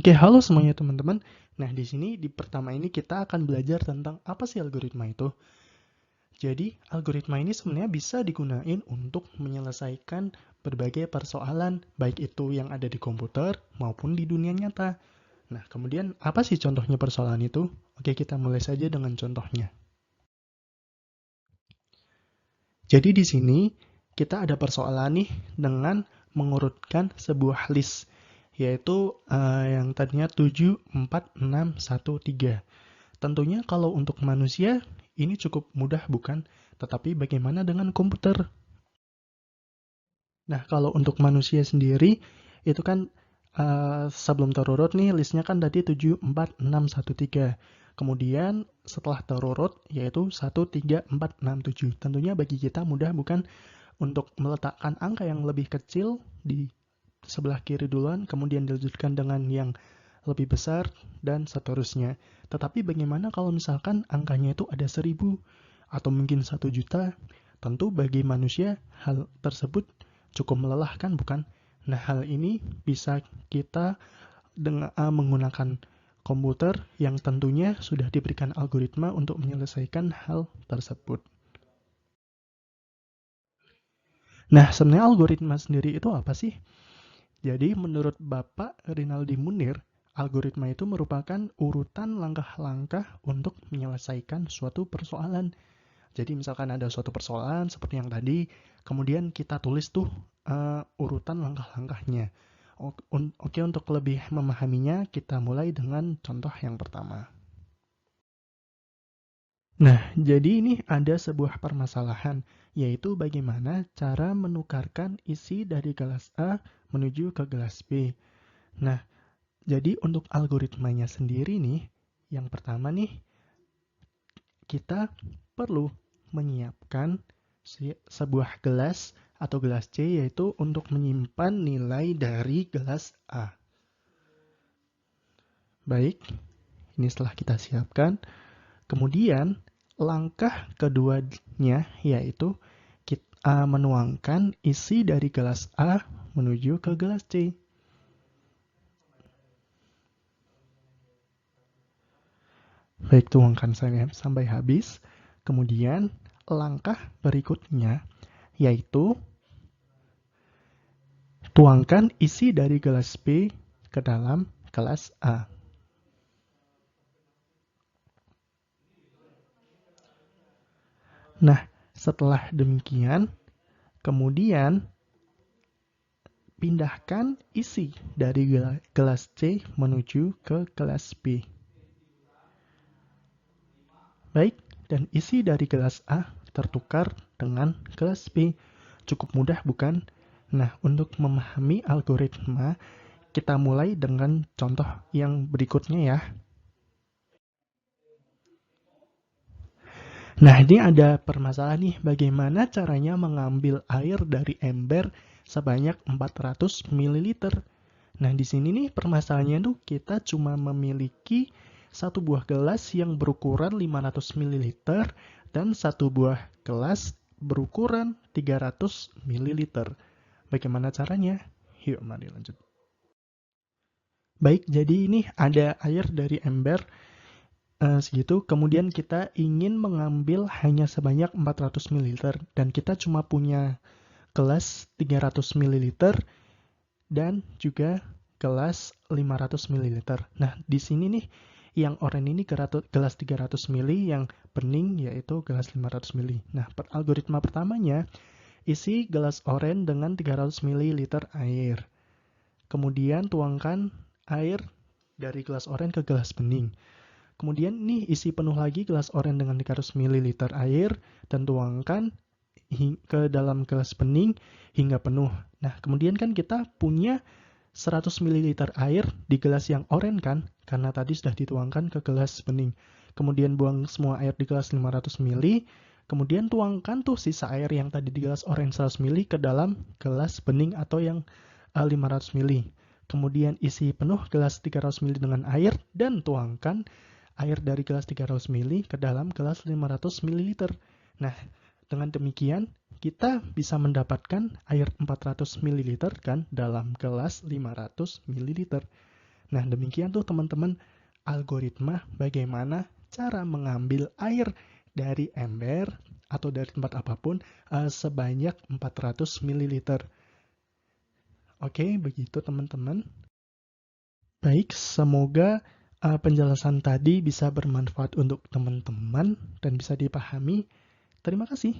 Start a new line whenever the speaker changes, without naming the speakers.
Oke, halo semuanya teman-teman. Nah, di sini di pertama ini kita akan belajar tentang apa sih algoritma itu. Jadi, algoritma ini sebenarnya bisa digunain untuk menyelesaikan berbagai persoalan, baik itu yang ada di komputer maupun di dunia nyata. Nah, kemudian apa sih contohnya persoalan itu? Oke, kita mulai saja dengan contohnya. Jadi di sini kita ada persoalan nih dengan mengurutkan sebuah list, yaitu yang tadinya 7, 4, 6, 1, 3. Tentunya kalau untuk manusia ini cukup mudah bukan? Tetapi bagaimana dengan komputer? Nah, kalau untuk manusia sendiri itu kan sebelum terurut nih listnya kan tadi 7, 4, 6, 1, 3. Kemudian setelah terurut yaitu 1, 3, 4, 6, 7. Tentunya bagi kita mudah bukan untuk meletakkan angka yang lebih kecil di sebelah kiri duluan, kemudian dilanjutkan dengan yang lebih besar, dan seterusnya. Tetapi bagaimana kalau misalkan angkanya itu ada 1000 atau mungkin 1 juta? Tentu bagi manusia hal tersebut cukup melelahkan, bukan? Nah, hal ini bisa kita dengan menggunakan komputer yang tentunya sudah diberikan algoritma untuk menyelesaikan hal tersebut. Nah, sebenarnya algoritma sendiri itu apa sih? Jadi, menurut Bapak Rinaldi Munir, algoritma itu merupakan urutan langkah-langkah untuk menyelesaikan suatu persoalan. Jadi, misalkan ada suatu persoalan seperti yang tadi, kemudian kita tulis tuh urutan langkah-langkahnya. Oke, untuk lebih memahaminya, kita mulai dengan contoh yang pertama. Nah, jadi ini ada sebuah permasalahan, yaitu bagaimana cara menukarkan isi dari gelas A menuju ke gelas B. Nah, jadi untuk algoritmanya sendiri nih, yang pertama nih, kita perlu menyiapkan sebuah gelas atau gelas C, yaitu untuk menyimpan nilai dari gelas A. Baik, ini setelah kita siapkan. Kemudian, langkah keduanya yaitu kita menuangkan isi dari gelas A menuju ke gelas C. Baik, tuangkan sampai habis. Kemudian, langkah berikutnya yaitu tuangkan isi dari gelas B ke dalam gelas A. Nah, setelah demikian, kemudian pindahkan isi dari gelas C menuju ke gelas B. Baik, dan isi dari gelas A tertukar dengan gelas B. Cukup mudah bukan? Nah, untuk memahami algoritma, kita mulai dengan contoh yang berikutnya ya. Nah, ini ada permasalahan nih, bagaimana caranya mengambil air dari ember sebanyak 400 ml. Nah, di sini nih permasalahannya tuh kita cuma memiliki satu buah gelas yang berukuran 500 ml dan satu buah gelas berukuran 300 ml. Bagaimana caranya? Yuk, mari lanjut. Baik, jadi ini ada air dari ember segitu, kemudian kita ingin mengambil hanya sebanyak 400 ml dan kita cuma punya gelas 300 ml dan juga gelas 500 ml. Nah, di sini nih yang oranye ini gelas 300 ml, yang bening yaitu gelas 500 ml. Nah, algoritma pertamanya isi gelas oranye dengan 300 ml air. Kemudian tuangkan air dari gelas oranye ke gelas bening. Kemudian nih isi penuh lagi gelas oranye dengan 300 ml air dan tuangkan ke dalam gelas bening hingga penuh. Nah, kemudian kan kita punya 100 ml air di gelas yang oranye kan, karena tadi sudah dituangkan ke gelas bening. Kemudian buang semua air di gelas 500 ml, kemudian tuangkan tuh sisa air yang tadi di gelas oranye 100 ml ke dalam gelas bening atau yang 500 ml. Kemudian isi penuh gelas 300 ml dengan air dan tuangkan air dari gelas 300 ml ke dalam gelas 500 ml. Nah, dengan demikian kita bisa mendapatkan air 400 ml kan dalam gelas 500 ml. Nah, demikian tuh teman-teman algoritma bagaimana cara mengambil air dari ember atau dari tempat apapun sebanyak 400 ml. Oke, begitu teman-teman. Baik, semoga penjelasan tadi bisa bermanfaat untuk teman-teman dan bisa dipahami. Terima kasih.